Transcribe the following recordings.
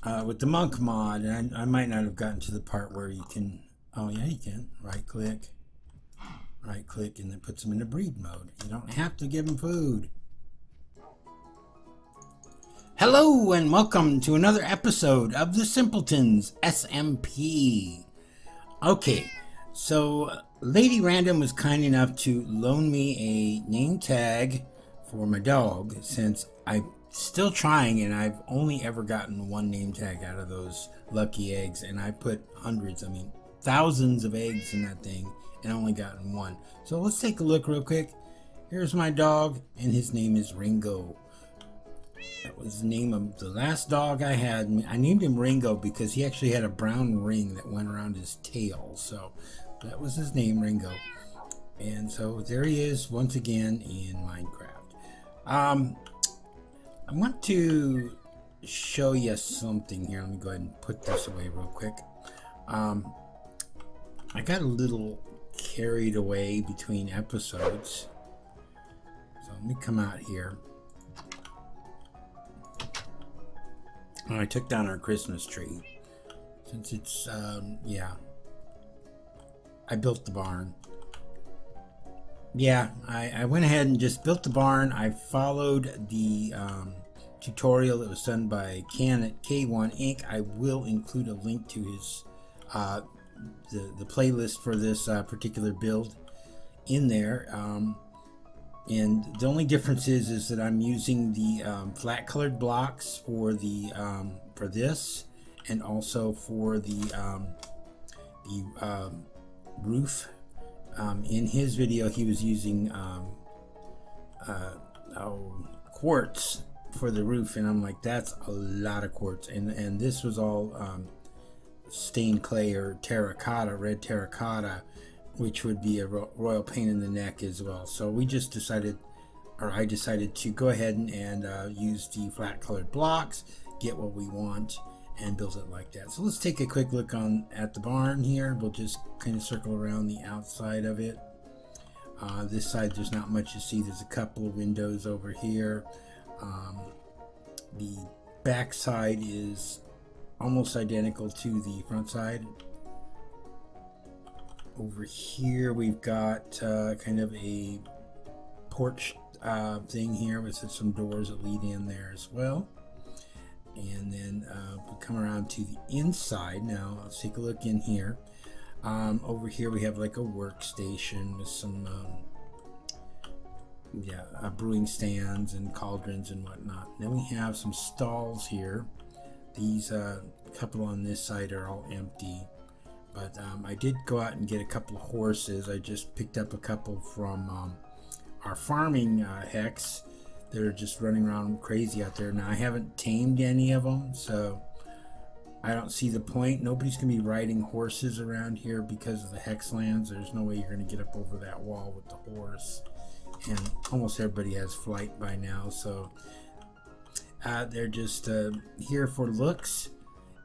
with the monk mod, and I might not have gotten to the part where you can, oh yeah, you can right click, and then puts them into breed mode. You don't have to give them food. Hello and welcome to another episode of the Simpletons SMP. Okay, so Lady Random was kind enough to loan me a name tag for my dog, since I'm still trying and I've only ever gotten one name tag out of those lucky eggs, and I put hundreds, I mean thousands of eggs in that thing and only gotten one. So let's take a look real quick. Here's my dog, and his name is Ringo. That was the name of the last dog I had. I named him Ringo because he actually had a brown ring that went around his tail. So that was his name, Ringo. And so there he is once again in Minecraft. I want to show you something here. Let me go ahead and put this away real quick. I got a little carried away between episodes. So let me come out here. I took down our Christmas tree since it's yeah, I built the barn. Yeah, I went ahead and just built the barn. I followed the tutorial that was done by Can at K1 Inc. I will include a link to his the playlist for this particular build in there. And the only difference is that I'm using the flat colored blocks for the for this, and also for the roof. In his video, he was using quartz for the roof, and I'm like, that's a lot of quartz. And this was all stained clay or terracotta, red terracotta, which would be a royal pain in the neck as well. So we just decided, or I decided, to go ahead and use the flat colored blocks, get what we want, and build it like that. So let's take a quick look at the barn here. We'll just kind of circle around the outside of it. This side, there's not much to see. There's a couple of windows over here. The back side is almost identical to the front side. Over here we've got kind of a porch thing here with some doors that lead in there as well. And then we come around to the inside. Now let's take a look in here. Over here we have like a workstation with some brewing stands and cauldrons and whatnot. Then we have some stalls here. These couple on this side are all empty. But I did go out and get a couple of horses. I just picked up a couple from our farming hex. They're just running around crazy out there. Now, I haven't tamed any of them, so I don't see the point. Nobody's going to be riding horses around here because of the hex lands. There's no way you're going to get up over that wall with the horse. And almost everybody has flight by now, so they're just here for looks.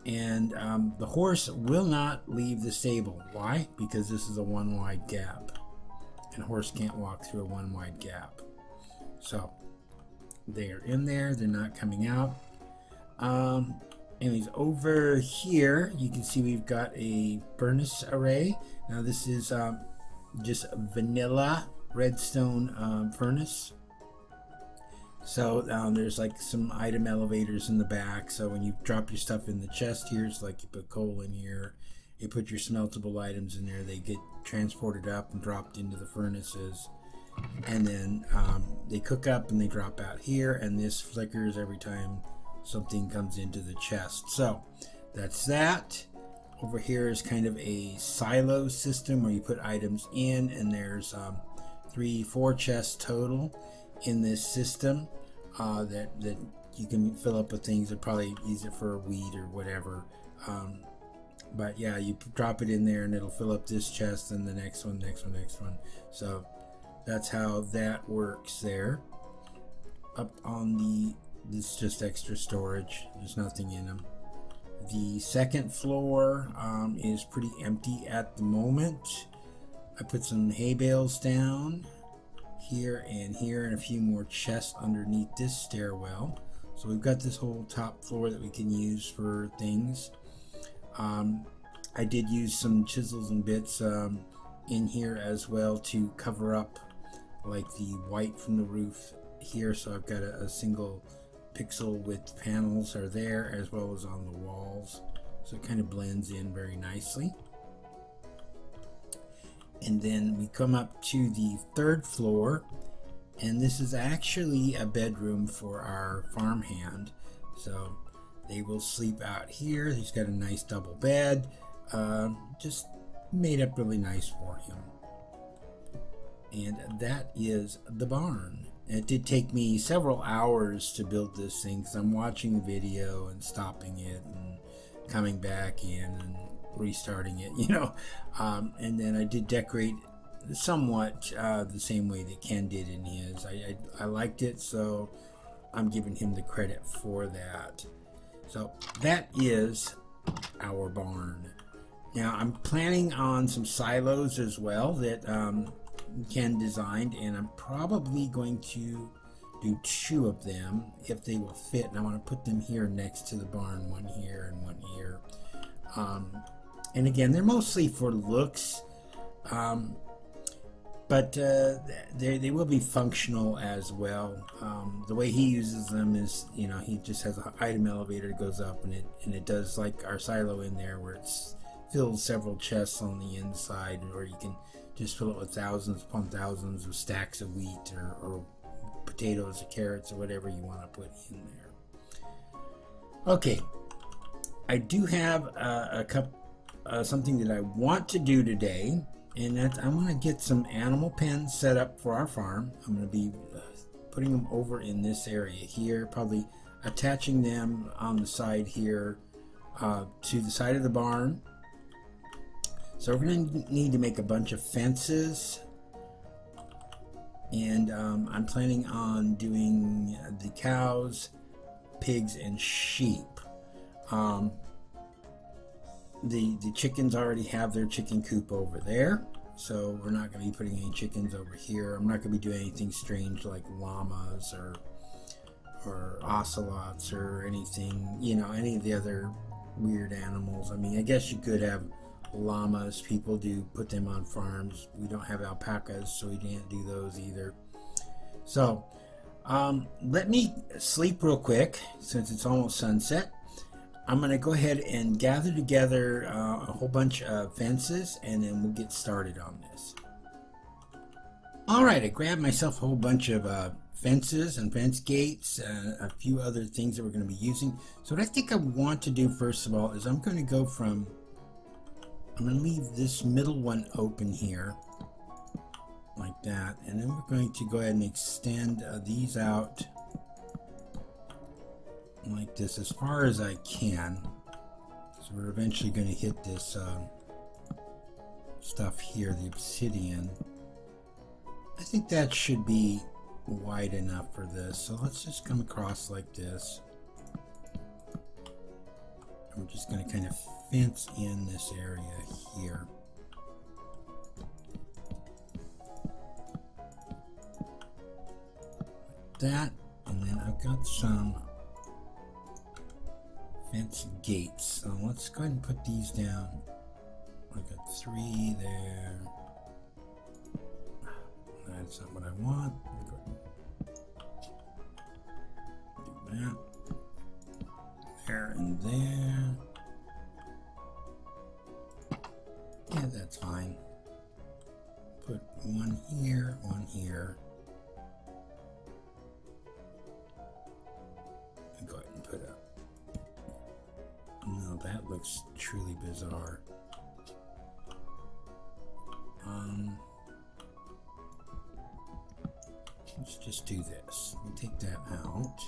And the horse will not leave the stable. Why? Because this is a one wide gap, and a horse can't walk through a one wide gap. So they are in there, they're not coming out. Anyways, over here you can see we've got a furnace array. Now this is just vanilla redstone furnace. So there's like some item elevators in the back, so when you drop your stuff in the chest here, it's like you put coal in here, you put your smeltable items in there, they get transported up and dropped into the furnaces, and then they cook up and they drop out here, and this flickers every time something comes into the chest. So that's that. Over here is kind of a silo system where you put items in, and there's 3-4 chests total in this system that you can fill up with things. That probably use it for a weed or whatever, but yeah, you drop it in there and it'll fill up this chest and the next one. So that's how that works there. Up on this is just extra storage, there's nothing in them. The second floor is pretty empty at the moment. I put some hay bales down here and a few more chests underneath this stairwell. So So we've got this whole top floor that we can use for things. I did use some chisels and bits in here as well to cover up like the white from the roof here. So I've got a single pixel with panels are there as well as on the walls. So it kind of blends in very nicely. And then we come up to the third floor, and this is actually a bedroom for our farmhand. So they will sleep out here. He's got a nice double bed, just made up really nice for him. And that is the barn. It did take me several hours to build this thing because I'm watching the video and stopping it and coming back in and restarting it, you know. And then I did decorate somewhat the same way that Ken did in his. I liked it, so I'm giving him the credit for that. So that is our barn. Now I'm planning on some silos as well that Ken designed, and I'm probably going to do 2 of them if they will fit, and I want to put them here next to the barn, one here and one here. And again, they're mostly for looks, but they will be functional as well. The way he uses them is, you know, he just has an item elevator that goes up, and it does like our silo in there where it's fills several chests on the inside, or you can just fill it with thousands upon thousands of stacks of wheat or potatoes or carrots or whatever you want to put in there. Okay, I do have something that I want to do today, and that's I want to get some animal pens set up for our farm. I'm going to be putting them over in this area here, probably attaching them on the side here to the side of the barn. So we're going to need to make a bunch of fences, and I'm planning on doing the cows, pigs, and sheep. The chickens already have their chicken coop over there, so we're not going to be putting any chickens over here. I'm not going to be doing anything strange like llamas or ocelots or anything, you know, any of the other weird animals. I mean, I guess you could have llamas. People do put them on farms. We don't have alpacas, so we can't do those either. So let me sleep real quick since it's almost sunset. I'm going to go ahead and gather together a whole bunch of fences, and then we'll get started on this. Alright, I grabbed myself a whole bunch of fences and fence gates, a few other things that we're going to be using. So what I think I want to do first of all is I'm going to leave this middle one open here like that, and then we're going to go ahead and extend these out like this as far as I can. So we're eventually going to hit this stuff here, the obsidian. I think that should be wide enough for this. So let's just come across like this. And we're just going to kind of fence in this area here. Like that. And then I've got some fence gates. So let's go ahead and put these down. I've got 3 there. That's not what I want. Do that. There and there. Yeah, that's fine. Put 1 here, 1 here. And go ahead and put up. No, that looks truly bizarre. Let's just do this. We'll take that out.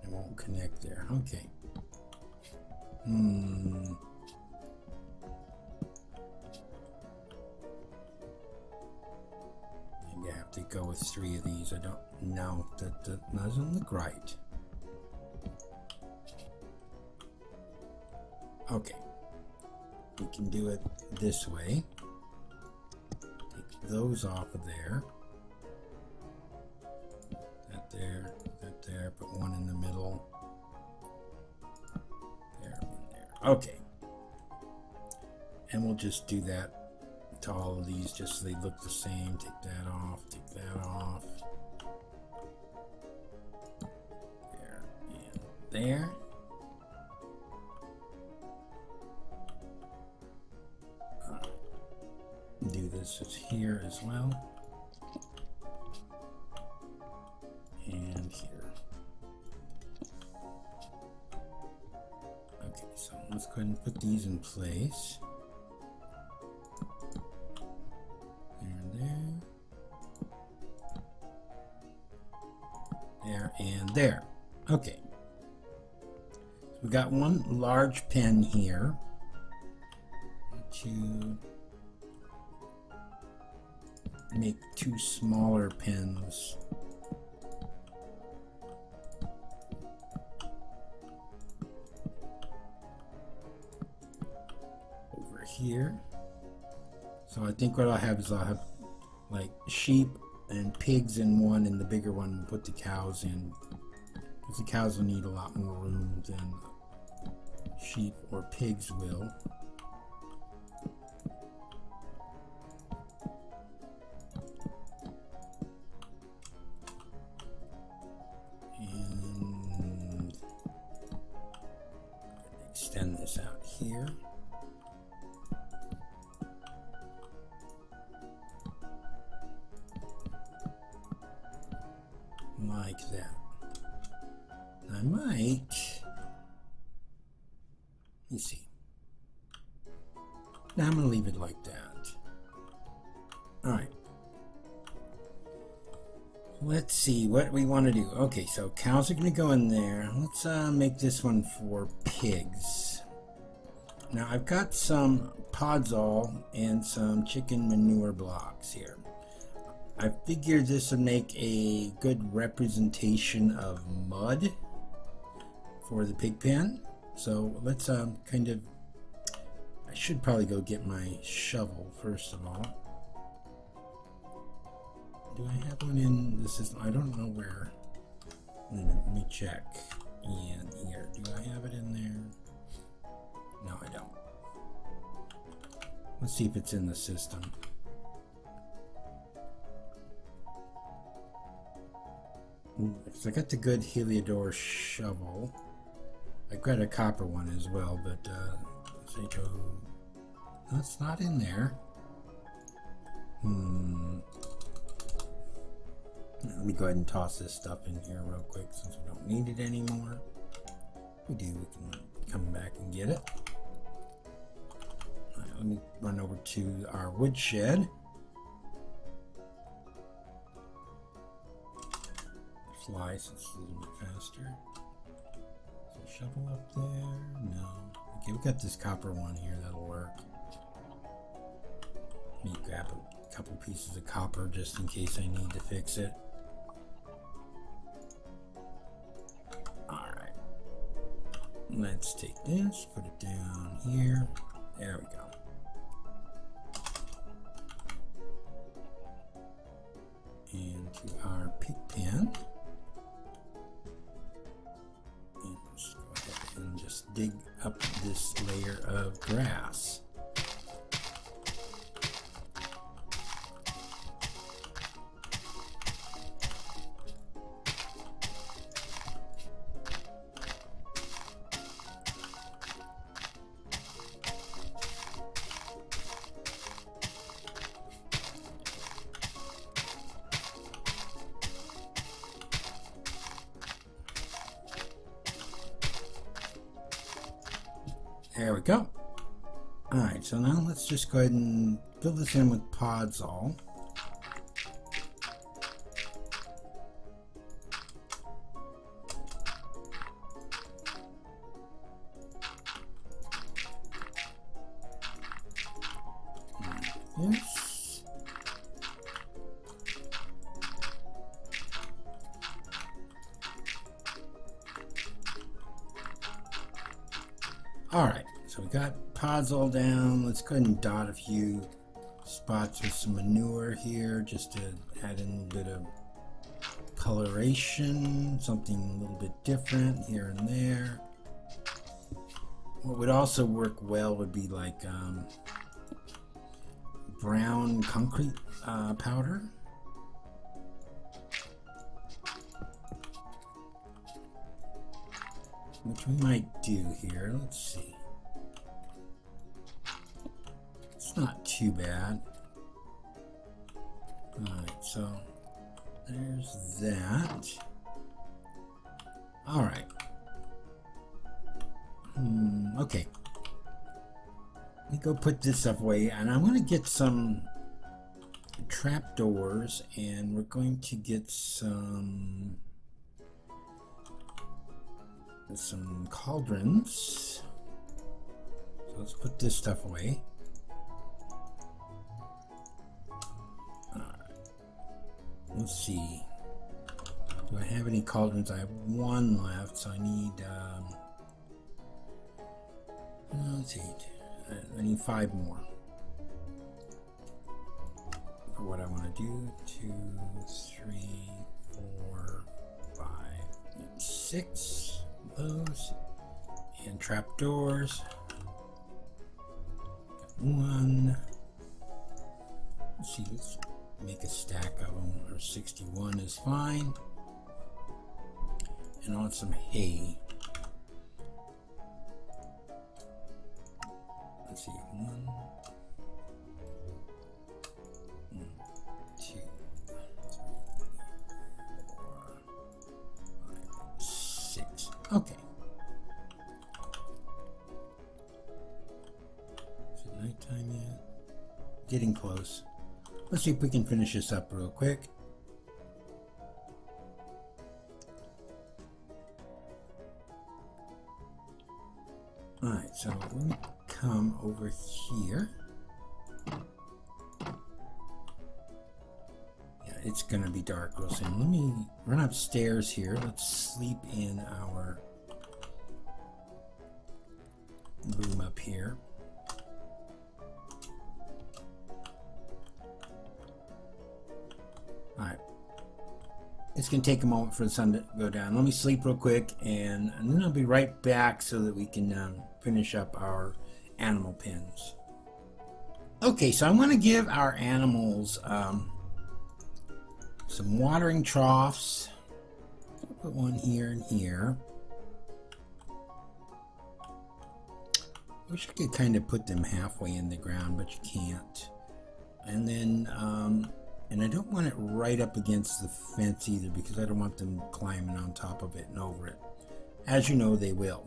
It won't connect there. Okay. Maybe I have to go with 3 of these. I don't know. That doesn't look right. Okay. We can do it this way. Take those off of there. Okay. And we'll just do that to all of these just so they look the same. Take that off, take that off. There and there. Do this here as well. And here. Okay, so let's go ahead and put these in place. There and there. Okay. So we got one large pen here. To make two smaller pens. Over here. So I think what I'll have is I'll have like sheep and pigs in one, and the bigger one we'll put the cows in, because the cows will need a lot more room than sheep or pigs will. And extend this out here. Like that. I might, let me see. Now I'm going to leave it like that. Alright. Let's see what we want to do. Okay, so cows are going to go in there. Let's make this one for pigs. Now I've got some podzol and some chicken manure blocks here. I figured this would make a good representation of mud for the pig pen. So let's kind of, I should probably go get my shovel first of all. Do I have one in the system? I don't know where. Let me check. And here, do I have it in there? No, I don't. Let's see if it's in the system. So I got the good Heliodor shovel. I got a copper one as well, but say go. No, it's not in there. Let me go ahead and toss this stuff in here real quick since we don't need it anymore. If we do, we can come back and get it. All right, let me run over to our woodshed. Fly so it's a little bit faster. So shovel up there? No. Okay, we got this copper one here, that'll work. Let me grab a couple pieces of copper just in case I need to fix it. Alright. Let's take this, put it down here. There we go. And to our pig pen. And let's go ahead and just dig up this layer of grass. There we go. Alright, so now let's just go ahead and fill this in with podzol. Like this. Alright, so we got podzol down. Let's go ahead and dot a few spots with some manure here just to add in a little bit of coloration, something a little bit different here and there. What would also work well would be like brown concrete powder. Which we might do here. Let's see. It's not too bad. Alright, so there's that. Alright. Okay. Let me go put this stuff away, and I'm going to get some trapdoors, and we're going to get some cauldrons. So let's put this stuff away. Let's see. Do I have any cauldrons? I have one left, so I need let's see. I need 5 more for what I want to do. 2, 3, 4, 5, and 6 of those, and trapdoors. Got 1. Let's see. Let's make a stack of them. Or 61 is fine. And I want some hay. Let's see, 1, 2, 3, 4, 5, 6. Okay. Is it nighttime yet? Getting close. Let's see if we can finish this up real quick. Alright, so let me come over here. Yeah, it's gonna be dark real soon. Let me run upstairs here. Let's sleep in our room up here. Alright. It's going to take a moment for the sun to go down. Let me sleep real quick, and then I'll be right back so that we can finish up our animal pens. Okay, so I'm going to give our animals some watering troughs. I'll put one here and here. I wish I could kind of put them halfway in the ground, but you can't. And then and I don't want it right up against the fence either, because I don't want them climbing on top of it and over it. As you know, they will.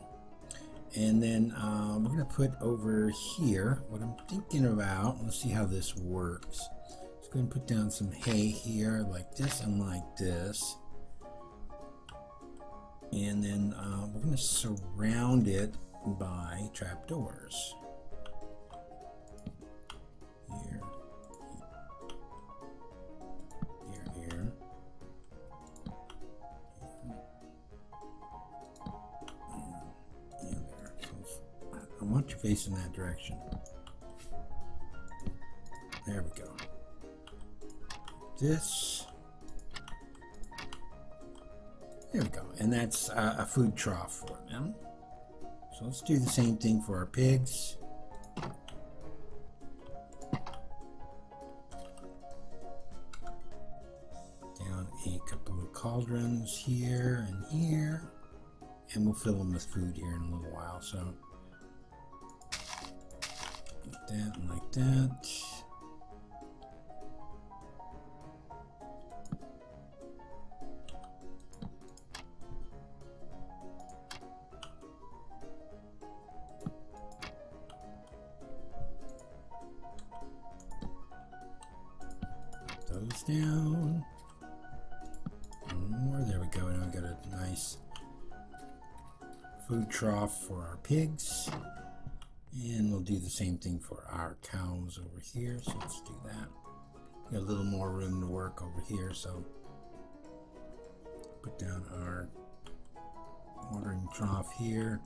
And then we're going to put over here what I'm thinking about. Let's see how this works. Let's go and put down some hay here like this and like this. And then we're going to surround it by trapdoors. Here. I want you facing that direction. There we go. This. There we go. And that's a food trough for them. So let's do the same thing for our pigs. Down a couple of cauldrons here and here. And we'll fill them with food here in a little while. So like that and like that. Put those down. One more. There we go. Now we got a nice food trough for our pigs. And we'll do the same thing for our cows over here. So let's do that. Got a little more room to work over here. So put down our watering trough here.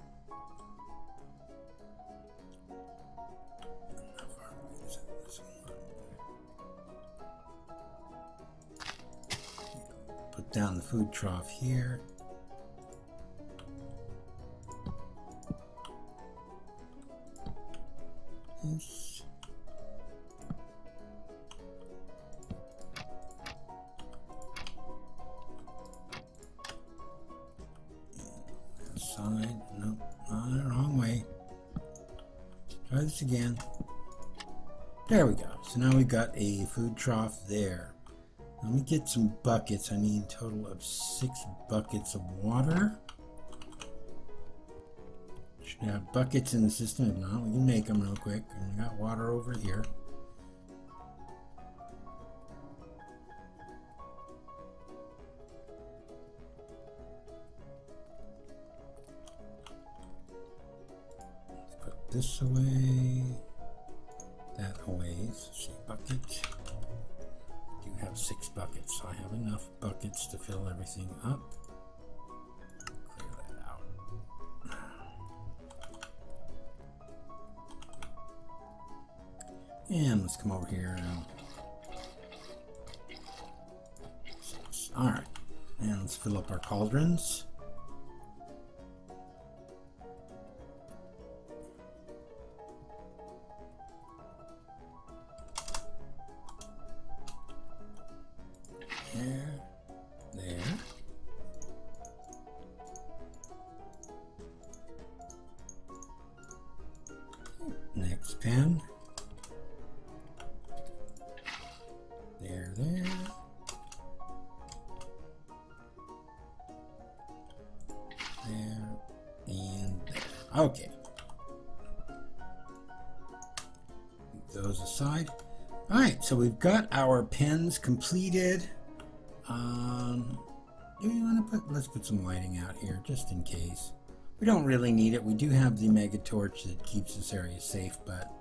How far away is this one? Put down the food trough here. this. Side, nope, wrong way. Try this again. There we go. So now we've got a food trough there. Let me get some buckets. I need a total of 6 buckets of water. Should have buckets in the system. If not, we can make them real quick. And we got water over here. Let's put this away. That away. So see, bucket. I do have 6 buckets, so I have enough buckets to fill everything up. Clear that out. And let's come over here and 6. All right, and let's fill up our cauldrons. There. Next pen. There. There, and there. Okay. Move those aside. All right, so we've got our pens completed. Do we want to let's put some lighting out here just in case. We don't really need it. We do have the mega torch that keeps this area safe, but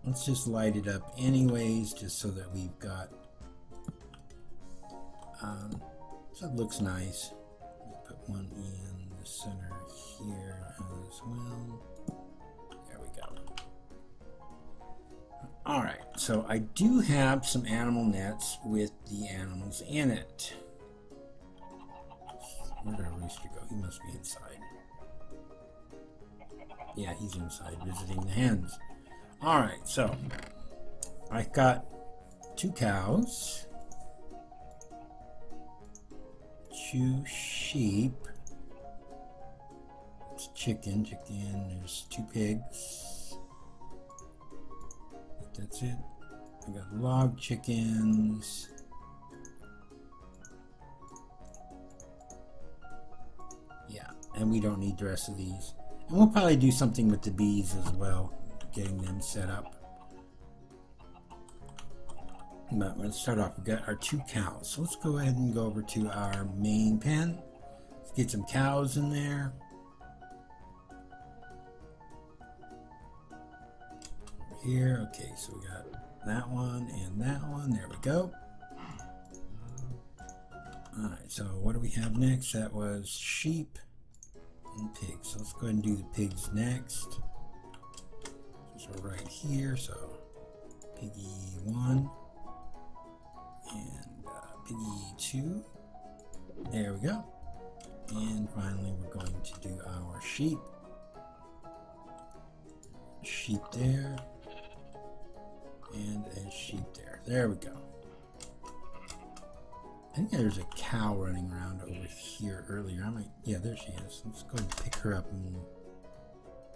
let's just light it up anyways, just so that we've got so it looks nice. Let's put one in the center here as well. There we go. Alright, so I do have some animal nets with the animals in it. Where did our rooster go? He must be inside. Yeah, he's inside visiting the hens. Alright, so I got 2 cows, 2 sheep, it's chicken, there's 2 pigs. That's it. I got log chickens. Yeah, and we don't need the rest of these. And we'll probably do something with the bees as well, getting them set up. But let's start off. We've got our 2 cows. So let's go ahead and go over to our main pen. Let's get some cows in there. Here, okay, so we got that one and that one. There we go. Alright, so what do we have next? That was sheep and pigs. So let's go ahead and do the pigs next. So right here, so piggy 1 and piggy 2. There we go. And finally, we're going to do our sheep. Sheep there. And a sheep there. There we go. I think there's a cow running around over here earlier. Yeah, there she is. Let's go and pick her up and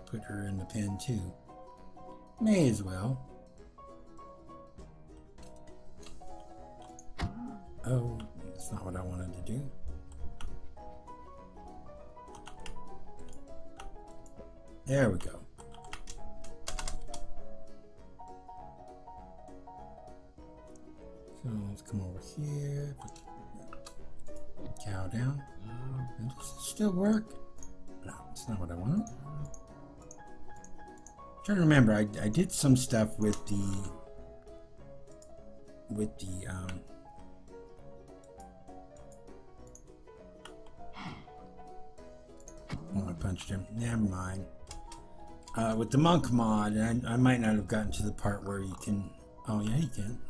put her in the pen too. May as well. Oh, that's not what I wanted to do. There we go. So let's come over here, put the cow down. Does it still work? No, that's not what I want. I'm trying to remember, I did some stuff with the oh, I punched him. Never mind. With the monk mod, and I might not have gotten to the part where you can. Oh yeah, you can.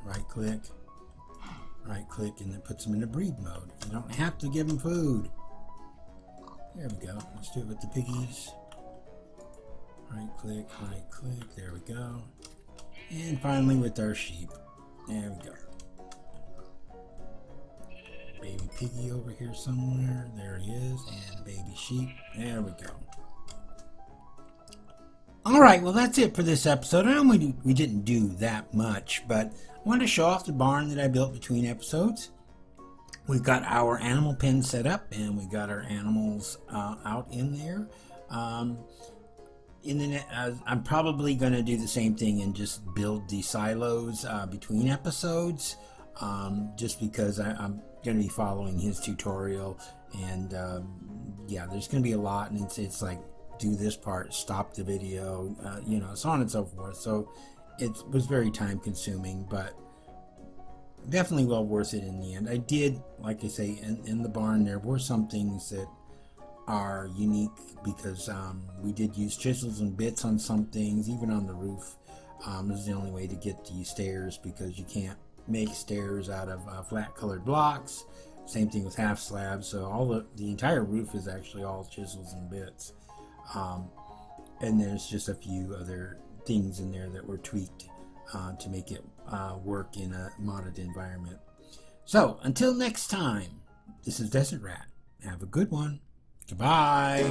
Right click, and then puts them in a breed mode. You don't have to give them food. There we go. Let's do it with the piggies. Right click, there we go. And finally with our sheep. There we go. Baby piggy over here somewhere. There he is. And baby sheep. There we go. Alright, well that's it for this episode. I know we didn't do that much, but I wanted to show off the barn that I built between episodes. We've got our animal pen set up, and we got our animals out in there. I'm probably going to do the same thing and just build the silos between episodes, just because I'm going to be following his tutorial, and yeah, there's going to be a lot, and it's like, do this part, stop the video, you know, so on and so forth. So it was very time consuming, but definitely well worth it in the end. I did, like I say, in the barn there were some things that are unique, because we did use chisels and bits on some things, even on the roof. This is the only way to get the stairs, because you can't make stairs out of flat colored blocks. Same thing with half slabs, so all the entire roof is actually all chisels and bits. And there's just a few other things in there that were tweaked to make it work in a modded environment. So until next time, this is Desert Rat. Have a good one. Goodbye.